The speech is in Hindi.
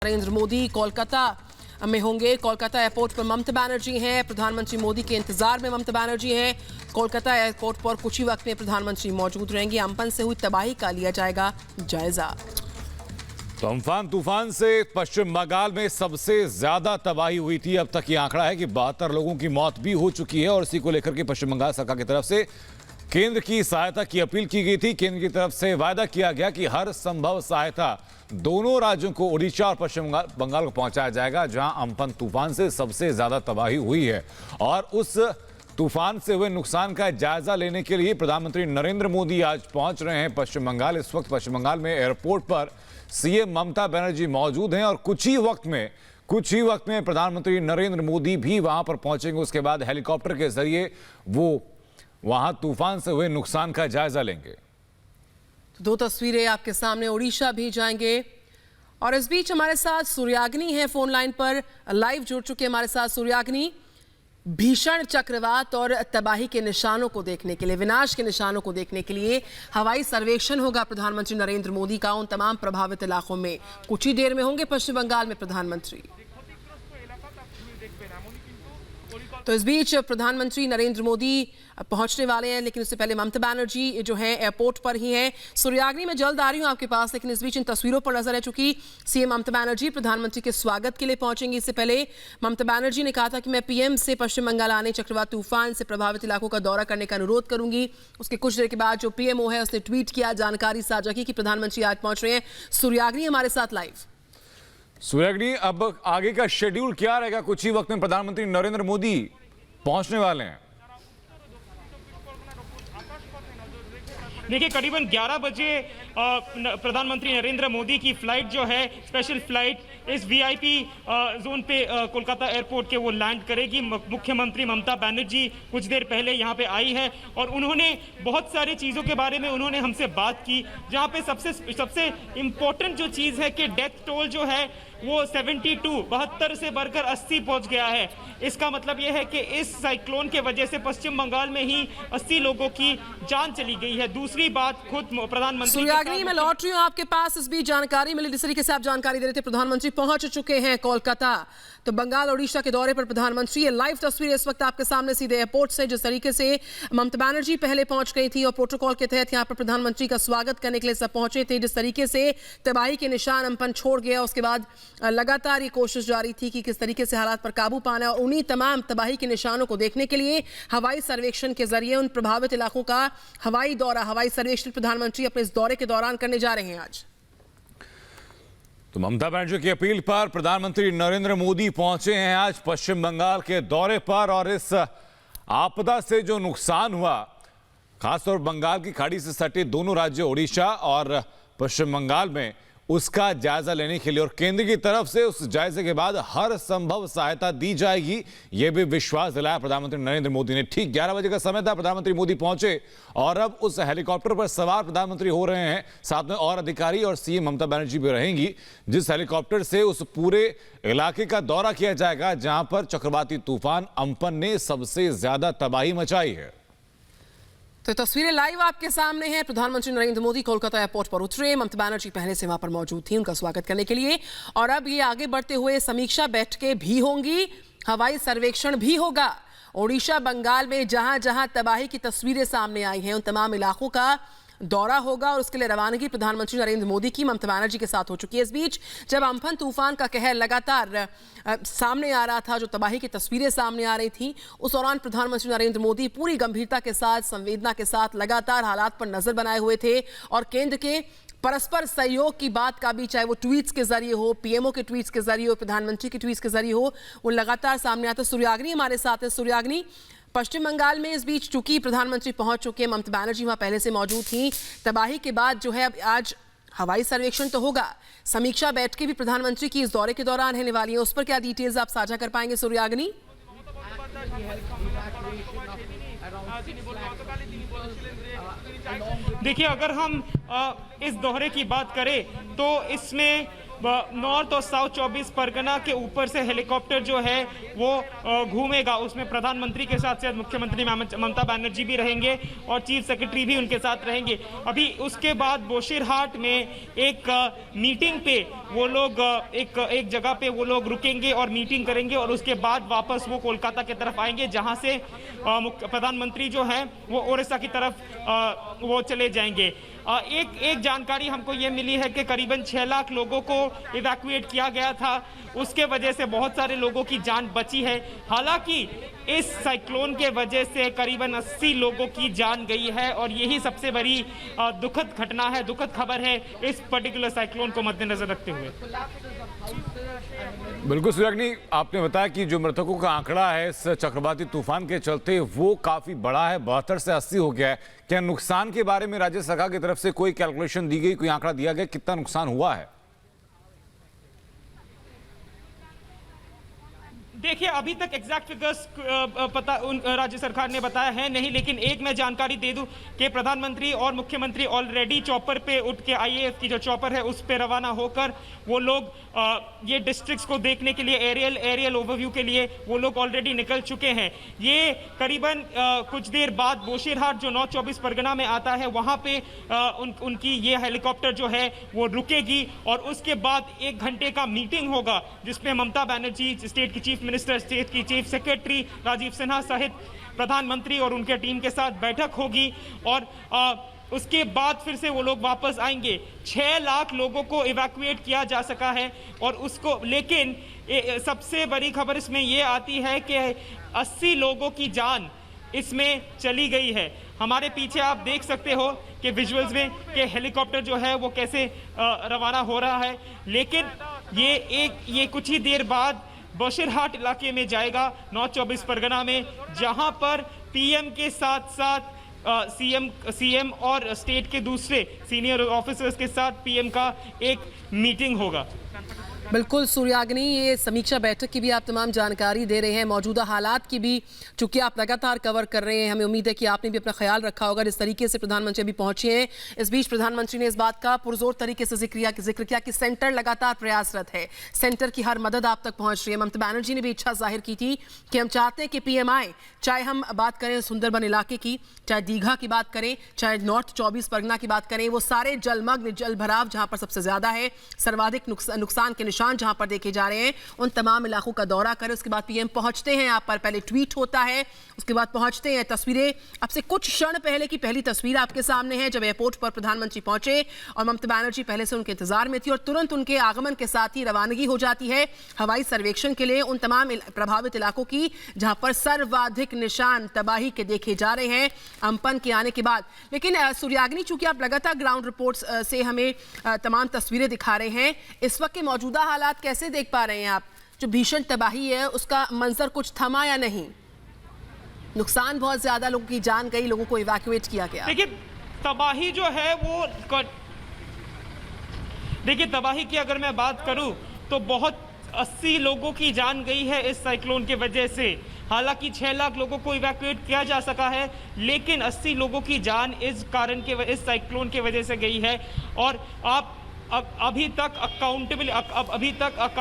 नरेंद्र मोदी कोलकाता में होंगे। कोलकाता एयरपोर्ट पर ममता बनर्जी हैं। प्रधानमंत्री मोदी के इंतजार में ममता बनर्जी हैं। कोलकाता एयरपोर्ट पर कुछ ही वक्त में प्रधानमंत्री मौजूद रहेंगे। अम्फन से हुई तबाही का लिया जाएगा जायजा। तो अम्फान तूफान से पश्चिम बंगाल में सबसे ज्यादा तबाही हुई थी। अब तक ये आंकड़ा है कि 72 लोगों की मौत भी हो चुकी है और इसी को लेकर के पश्चिम बंगाल सरकार की तरफ से केंद्र की सहायता की अपील की गई थी। केंद्र की तरफ से वायदा किया गया कि हर संभव सहायता दोनों राज्यों को, उड़ीसा और पश्चिम बंगाल को पहुंचाया जाएगा, जहां अम्फन तूफान से सबसे ज्यादा तबाही हुई है। और उस तूफान से हुए नुकसान का जायजा लेने के लिए प्रधानमंत्री नरेंद्र मोदी आज पहुंच रहे हैं पश्चिम बंगाल। इस वक्त पश्चिम बंगाल में एयरपोर्ट पर सीएम ममता बनर्जी मौजूद हैं और कुछ ही वक्त में प्रधानमंत्री नरेंद्र मोदी भी वहां पर पहुंचेंगे। उसके बाद हेलीकॉप्टर के जरिए वो वहां तूफान से हुए नुकसान का जायजा लेंगे। दो तस्वीरें आपके सामने, उड़ीसा भी जाएंगे और इस बीच हमारे साथ सूर्याग्नि है फोन लाइन पर, लाइव जुड़ चुके हमारे साथ सूर्याग्नि। भीषण चक्रवात और तबाही के निशानों को देखने के लिए, विनाश के निशानों को देखने के लिए हवाई सर्वेक्षण होगा प्रधानमंत्री नरेंद्र मोदी का उन तमाम प्रभावित इलाकों में। कुछ ही देर में होंगे पश्चिम बंगाल में प्रधानमंत्री। तो इस बीच प्रधानमंत्री नरेंद्र मोदी पहुंचने वाले हैं, लेकिन उससे पहले ममता बनर्जी जो है एयरपोर्ट पर ही हैं। सूर्याग्नि में जल्द आ रही हूं आपके पास, लेकिन इस बीच इन तस्वीरों पर नजर है चुकी सीएम ममता बनर्जी प्रधानमंत्री के स्वागत के लिए पहुंचेंगी। इससे पहले ममता बनर्जी ने कहा था कि मैं पीएम से पश्चिम बंगाल आने, चक्रवात तूफान से प्रभावित इलाकों का दौरा करने का अनुरोध करूंगी। उसके कुछ देर के बाद जो पीएमओ है उसने ट्वीट किया, जानकारी साझा की कि प्रधानमंत्री आज पहुंच रहे हैं। सूर्याग्नि हमारे साथ लाइव। सूर्याग्नि, अब आगे का शेड्यूल क्या रहेगा? कुछ ही वक्त में प्रधानमंत्री नरेंद्र मोदी पहुंचने वाले हैं। देखिए, करीबन 11 बजे प्रधानमंत्री नरेंद्र मोदी की फ्लाइट जो है, स्पेशल फ्लाइट इस वीआईपी जोन पे कोलकाता एयरपोर्ट के वो लैंड करेगी। मुख्यमंत्री ममता बनर्जी कुछ देर पहले यहाँ पे आई है और उन्होंने बहुत सारी चीज़ों के बारे में उन्होंने हमसे बात की, जहाँ पे सबसे इम्पोर्टेंट जो चीज़ है कि डेथ टोल जो है वो 72 से बढ़कर 80 पहुंच गया है। इसका मतलब यह है कि इस साइक्लोन के वजह से पश्चिम बंगाल में ही 80 लोगों की जान चली गई है। दूसरी बात, खुद प्रधानमंत्री सूर्याग्नि मैं लौट रही हूँ आपके पास। इस बीच जानकारी मिली, जिस तरीके से आप जानकारी दे रहे थे, प्रधानमंत्री पहुंच चुके हैं कोलकाता। तो बंगाल ओडिशा के दौरे पर प्रधानमंत्री, ये लाइव तस्वीर इस वक्त आपके सामने सीधे एयरपोर्ट से, जिस तरीके से ममता बनर्जी पहले पहुंच गई थी और प्रोटोकॉल के तहत यहाँ पर प्रधानमंत्री का स्वागत करने के लिए सब पहुंचे थे। जिस तरीके से तबाही के निशान अम्फन छोड़ गया, उसके बाद लगातार ये कोशिश जारी थी कि किस तरीके से हालात पर काबू पाना है। और उन्हीं तमाम तबाही के निशानों को देखने के लिए हवाई सर्वेक्षण के जरिए उन प्रभावित इलाकों का हवाई दौरा, हवाई सर्वेक्षण प्रधानमंत्री अपने इस दौरे के दौरान करने जा रहे हैं आज। तो ममता बनर्जी की अपील पर प्रधानमंत्री नरेंद्र मोदी पहुंचे हैं आज पश्चिम बंगाल के दौरे पर। और इस आपदा से जो नुकसान हुआ, खासतौर बंगाल की खाड़ी से सटे दोनों राज्य उड़ीसा और पश्चिम बंगाल में, उसका जायजा लेने के लिए और केंद्र की तरफ से उस जायजे के बाद हर संभव सहायता दी जाएगी, यह भी विश्वास दिलाया प्रधानमंत्री नरेंद्र मोदी ने। ठीक 11 बजे का समय था, प्रधानमंत्री मोदी पहुंचे और अब उस हेलीकॉप्टर पर सवार प्रधानमंत्री हो रहे हैं। साथ में और अधिकारी और सीएम ममता बनर्जी भी रहेंगी, जिस हेलीकॉप्टर से उस पूरे इलाके का दौरा किया जाएगा जहां पर चक्रवाती तूफान अम्फन ने सबसे ज्यादा तबाही मचाई है। तो तस्वीरें लाइव आपके सामने हैं। प्रधानमंत्री नरेंद्र मोदी कोलकाता एयरपोर्ट पर उतरे। ममता बनर्जी पहले से वहां पर मौजूद थी उनका स्वागत करने के लिए। और अब ये आगे बढ़ते हुए समीक्षा बैठकें भी होंगी, हवाई सर्वेक्षण भी होगा। ओडिशा, बंगाल में जहां जहां तबाही की तस्वीरें सामने आई हैं, उन तमाम इलाकों का दौरा होगा और उसके लिए रवानगी प्रधानमंत्री नरेंद्र मोदी की ममता बनर्जी के साथ हो चुकी है। इस बीच जब अम्फन तूफान का कहर लगातार सामने आ रहा था, जो तबाही की तस्वीरें सामने आ रही थी, उस दौरान प्रधानमंत्री नरेंद्र मोदी पूरी गंभीरता के साथ, संवेदना के साथ लगातार हालात पर नजर बनाए हुए थे और केंद्र के परस्पर सहयोग की बात का भी, चाहे वो ट्वीट्स के जरिए हो, पीएमओ के ट्वीट्स के जरिए हो, प्रधानमंत्री के ट्वीट्स के जरिए हो, वो लगातार सामने आता। सूर्याग्नि हमारे साथ है। सूर्याग्नि, पश्चिम बंगाल में इस बीच चूंकि प्रधानमंत्री पहुंच चुके हैं, ममता बनर्जी वहां पहले से मौजूद थी, तबाही के बाद जो है अब आज हवाई सर्वेक्षण तो होगा, समीक्षा बैठकें भी प्रधानमंत्री की इस दौरे के दौरान होने वाली हैं, उस पर क्या डिटेल्स आप साझा कर पाएंगे सूर्याग्नि? देखिए, अगर हम इस दौरे की बात करें तो इसमें नॉर्थ और साउथ 24 परगना के ऊपर से हेलीकॉप्टर जो है वो घूमेगा। उसमें प्रधानमंत्री के साथ साथ मुख्यमंत्री ममता बनर्जी भी रहेंगे और चीफ सेक्रेटरी भी उनके साथ रहेंगे। अभी उसके बाद बोशीरहाट में एक मीटिंग पे वो लोग एक जगह पे वो लोग रुकेंगे और मीटिंग करेंगे और उसके बाद वापस वो कोलकाता की तरफ आएंगे, जहां से प्रधानमंत्री जो है वो ओडिशा की तरफ वो चले जाएंगे। एक जानकारी हमको ये मिली है कि करीबन 6 लाख लोगों को इवैक्यूएट किया गया था, उसके वजह से बहुत सारे लोगों की जान बची है। हालांकि इस साइक्लोन के वजह से करीबन 80 लोगों की जान गई है और यही सबसे बड़ी दुखद घटना है, दुखद खबर है इस पर्टिकुलर साइक्लोन को मद्देनजर रखते हुए। बिल्कुल सुरागनी, आपने बताया कि जो मृतकों का आंकड़ा है इस चक्रवाती तूफान के चलते वो काफी बड़ा है, 72 से 80 हो गया है। क्या नुकसान के बारे में राज्य सरकार की तरफ से कोई कैलकुलेशन दी गई, कोई आंकड़ा दिया गया, कितना नुकसान हुआ है? देखिए, अभी तक एग्जैक्ट फिगर्स पता राज्य सरकार ने बताया है नहीं, लेकिन एक मैं जानकारी दे दूं कि प्रधानमंत्री और मुख्यमंत्री ऑलरेडी चॉपर पे उठ के आईएएफ की जो चॉपर है उस पे रवाना होकर वो लोग ये डिस्ट्रिक्ट्स को देखने के लिए एरियल ओवरव्यू के लिए वो लोग ऑलरेडी निकल चुके हैं। ये करीबन कुछ देर बाद बोशीरहाट जो नॉर्थ 24 परगना में आता है वहां पे उनकी ये हेलीकॉप्टर जो है वो रुकेगी और उसके बाद 1 घंटे का मीटिंग होगा जिसमें ममता बनर्जी, स्टेट की चीफ मिनिस्टर, स्टेट की चीफ सेक्रेटरी राजीव सिन्हा सहित प्रधानमंत्री और उनके टीम के साथ बैठक होगी और उसके बाद फिर से वो लोग वापस आएंगे। 6 लाख लोगों को इवैक्यूएट किया जा सका है और उसको, लेकिन सबसे बड़ी खबर इसमें ये आती है कि 80 लोगों की जान इसमें चली गई है। हमारे पीछे आप देख सकते हो कि विजुअल्स में कि हेलीकॉप्टर जो है वो कैसे रवाना हो रहा है, लेकिन ये कुछ ही देर बाद बोशीरहाट इलाके में जाएगा, नॉर्थ 24 परगना में, जहां पर पीएम के साथ साथ सीएम और स्टेट के दूसरे सीनियर ऑफिसर्स के साथ पीएम का एक मीटिंग होगा। बिल्कुल सूर्याग्नि, ये समीक्षा बैठक की भी आप तमाम जानकारी दे रहे हैं, मौजूदा हालात की भी चूंकि आप लगातार कवर कर रहे हैं, हमें उम्मीद है कि आपने भी अपना ख्याल रखा होगा जिस तरीके से प्रधानमंत्री अभी पहुंचे हैं। इस बीच प्रधानमंत्री ने इस बात का पुरजोर तरीके से जिक्र किया कि सेंटर लगातार प्रयासरत है, सेंटर की हर मदद आप तक पहुंच रही है। ममता बनर्जी ने भी इच्छा जाहिर की थी कि हम चाहते हैं कि पीएम आए, चाहे हम बात करें सुंदरबन इलाके की, चाहे दीघा की बात करें, चाहे नॉर्थ 24 परगना की बात करें, वो सारे जलमग्न, जल भराव जहां पर सबसे ज्यादा है, सर्वाधिक नुकसान के निशान जहां पर देखे जा रहे हैं, उन तमाम इलाकों का दौरा करें। उसके बाद पीएम पहुंचते हैं, आप पर पहले ट्वीट होता है, उसके बाद पहुंचते हैं। तस्वीरें अब से कुछ क्षण पहले की पहली तस्वीर आपके सामने है, जब एयरपोर्ट पर प्रधानमंत्री पहुंचे और ममता बनर्जी पहले से उनके इंतजार में थी और तुरंत उनके आगमन के साथ ही रवानगी हो जाती है हवाई सर्वेक्षण के लिए उन तमाम प्रभावित इलाकों की जहां पर सर्वाधिक निशान तबाही के देखे जा रहे हैं अम्पन के आने के बाद। लेकिन सूर्याग्नि, चूंकि आप लगातार ग्राउंड रिपोर्ट्स से हमें तमाम तस्वीरें दिखा रहे हैं, इस वक्त के मौजूदा हालात कैसे देख पा रहे हैं आप? जो भीषण तबाही है उसका मंजर कुछ थमा या नहीं? नुकसान बहुत ज्यादा, लोगों की जान गई, लोगों को इवैक्यूएट किया गया। तबाही जो है वो देखिए, तबाही की अगर मैं बात करूं तो बहुत 80 लोगों की जान गई है इस साइक्लोन के वजह से। हालांकि 6 लाख लोगों को इवैक्यूएट किया जा सका है, लेकिन 80 लोगों की जान इस साइक्लोन के वजह से गई है और आप अभी तक